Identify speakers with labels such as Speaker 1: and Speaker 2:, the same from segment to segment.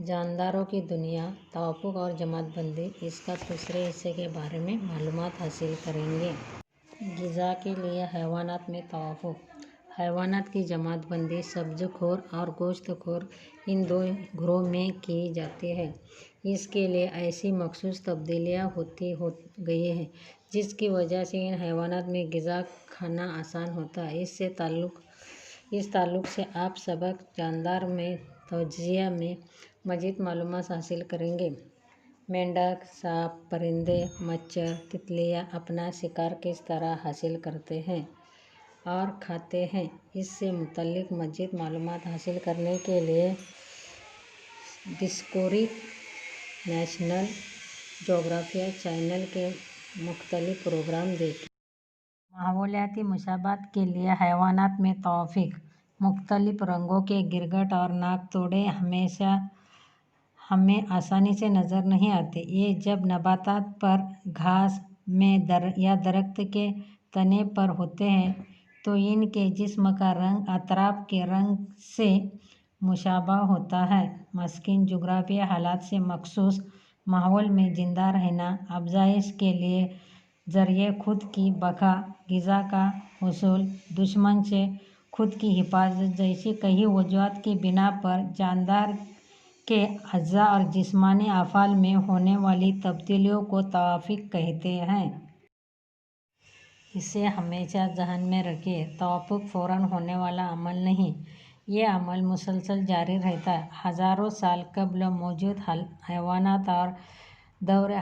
Speaker 1: जानदारों की दुनिया, तवफ़ुक़ और जमातबंदी, इसका दूसरे हिस्से के बारे में मालूमात हासिल करेंगे। ग़िज़ा के लिए हैवानात में तवफ़ुक़। हैवानात की जमातबंदी सब्ज़खोर और गोश्तखोर इन दो ग्रोह में की जाती है। इसके लिए ऐसी मख़सूस तब्दीलियाँ हो गई हैं जिसकी वजह से इन हैवानात में ग़िज़ा खाना आसान होता है। इस ताल्लुक़ से आप सबक जानदार में तवज़िया में मज़ीद मालूमात हासिल करेंगे। मेंढक, सांप, परिंदे, मच्छर, तितलियाँ अपना शिकार किस तरह हासिल करते हैं और खाते हैं, इससे मुतल्लिक़ मज़ीद मालूमात हासिल करने के लिए डिस्कवरी नेशनल जोग्राफ़िक चैनल के मुख्तलिफ़ प्रोग्राम देखें। माहौलियाती मुशाबहत के लिए हैवानात में तौफ़ीक़। मुख्तलिफ़ रंगों के गिरगिट और नाकतोड़े हमें आसानी से नज़र नहीं आते। ये जब नबातात पर, घास में या दरख्त के तने पर होते हैं तो इनके जिस्म का रंग अतराफ के रंग से मुशाबह होता है। मस्किन जोग्राफियाई हालात से मख़सूस माहौल में ज़िंदा रहना, अफ़ज़ाइश के लिए ज़रिए खुद की बक़ा, ग़िज़ा का हुसूल, दुश्मन से खुद की हिफाज़त जैसी कई वजूहात की बिना पर जानदार के अज़्ज़ा और जिस्मानी अफ़आल में होने वाली तब्दीलियों को तौफ़ीक़ कहते हैं। इसे हमेशा ज़हन में रखें, तवफ़ुक़ फ़ौरन होने वाला अमल नहीं, ये अमल मुसलसल जारी रहता है। हज़ारों साल क़ब्ल मौजूद हैवानात और दौर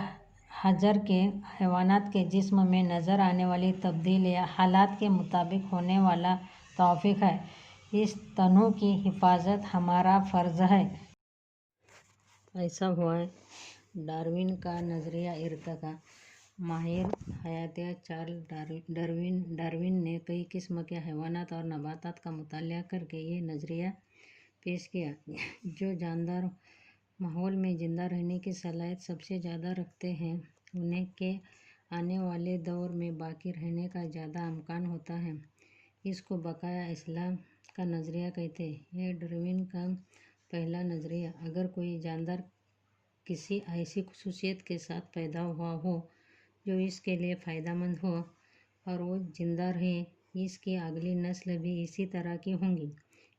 Speaker 1: हज़र के हैवानात के जिस्म में नज़र आने वाली तब्दीलियाँ हालात के मुताबिक होने वाला तौफ़ीक़ है। इस तनों की हिफाज़त हमारा फ़र्ज़ है। ऐसा हुआ है। डार्विन का नज़रिया इर्तिक़ा। माहिर हयातियात चार्ल्स डार्विन ने कई किस्म के हैवानात और नबातात का मुताला करके ये नज़रिया पेश किया जो जानदार माहौल में ज़िंदा रहने की सलाहियत सबसे ज़्यादा रखते हैं, उन्हें के आने वाले दौर में बाकी रहने का ज़्यादा इम्कान होता है। इसको बक़ाया इस्लाम का नज़रिया कहते हैं। यह डार्विन का पहला नज़रिया। अगर कोई जानदार किसी ऐसी ख़ुसूसियत के साथ पैदा हुआ हो जो इसके लिए फ़ायदेमंद हो और वो ज़िंदा रहे, इसकी अगली नस्ल भी इसी तरह की होंगी।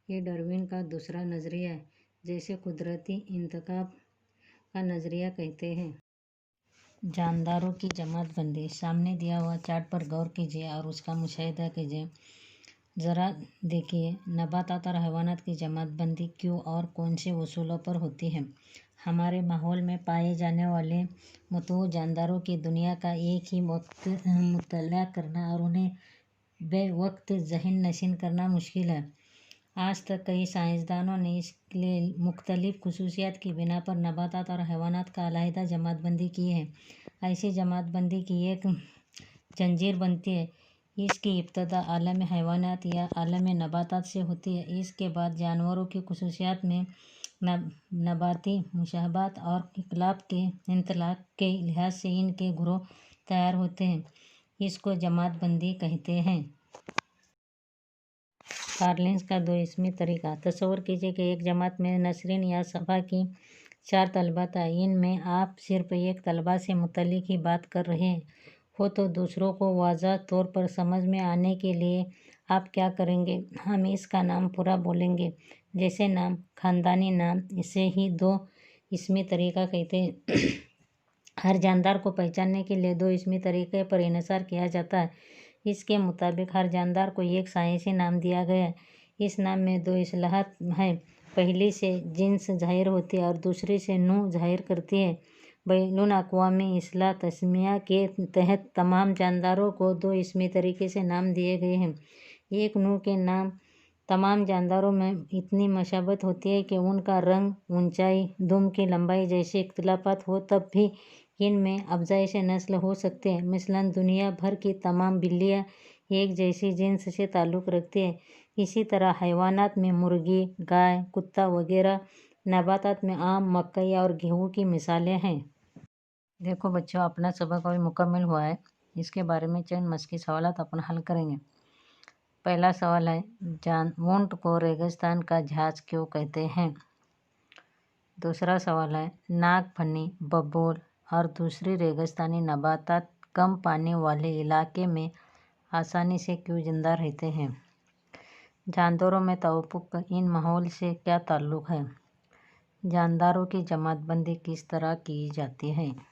Speaker 1: ये डार्विन का दूसरा नज़रिया है, जिसे कुदरती इंतखाब का नज़रिया कहते हैं। जानदारों की जमातबंदी। सामने दिया हुआ चार्ट पर गौर कीजिए और उसका मुशाहिदा कीजिए। ज़रा देखिए, नबातात और हैवानात की जमातबंदी क्यों और कौन से उसूलों पर होती है। हमारे माहौल में पाए जाने वाले मतनूअ जानदारों की दुनिया का एक ही वक्त मुताला करना और उन्हें बेवक्त ज़हन नशीन करना मुश्किल है। आज तक कई साइंसदानों ने इसके मुख्तलिफ़ ख़ुसूसियात की बिना पर नबातात और हैवानात का अलहदा जमातबंदी की है। ऐसी जमातबंदी की एक जंजीर बनती है। इसकी इब्तदा आलम हैवानात या आलम नबातात से होती है। इसके बाद जानवरों की ख़ुसूसियात में नबाती मुशाबहत और इंतलाक़ के लिहाज से इनके ग्रोह तैयार होते हैं। इसको जमातबंदी कहते हैं। कार्लिंस का 2 इसमी तरीक़ा। तसव्वुर कीजिए कि एक जमात में नसरीन या सफ़ा की 4 तलबा था। इनमें आप सिर्फ़ एक तलबा से मुतल्लिक़ ही बात कर रहे हो तो दूसरों को वाज़ह तौर पर समझ में आने के लिए आप क्या करेंगे? हम इसका नाम पूरा बोलेंगे, जैसे नाम, ख़ानदानी नाम। इसे ही 2 इसमी तरीक़ा कहते हैं। हर जानदार को पहचानने के लिए 2 इसमी तरीक़े पर इन्हिसार किया जाता है। इसके मुताबिक हर जानदार को एक साइंसी नाम दिया गया है। इस नाम में 2 इस्लाहात हैं। पहली से जिन्स ज़ाहिर होती है और दूसरी से नू ज़ाहिर करती है। बैनुल अक़वामी इस्लाह तस्मिया के तहत तमाम जानदारों को 2 इसमी तरीक़े से नाम दिए गए हैं। एक नू के नाम तमाम जानदारों में इतनी मुशाबहत होती है कि उनका रंग, ऊंचाई, दुम की लंबाई जैसे इख्तिलाफ़ात हो तब भी इनमें अफ़ज़ाइश नस्ल हो सकते हैं। मसलन दुनिया भर की तमाम बिल्लियाँ एक जैसी जिन्स से ताल्लुक़ रखती हैं। इसी तरह हैवानात में मुर्गी, गाय, कुत्ता वगैरह, नबातात में आम, मकई और गेहूँ की मिसालें हैं। देखो बच्चों, अपना सबक अभी मुकम्मल हुआ है। इसके बारे में चंद मस्की सवालात अपन हल करेंगे। पहला सवाल है, ऊँट को रेगिस्तान का जहाज़ क्यों कहते हैं? दूसरा सवाल है, नाग फनी, बबूल और दूसरी रेगिस्तानी नबातात कम पानी वाले इलाके में आसानी से क्यों जिंदा रहते हैं? जानदारों में तवफ़्फ़ुक़ का इन माहौल से क्या ताल्लुक़ है? जानदारों की जमातबंदी किस तरह की जाती है?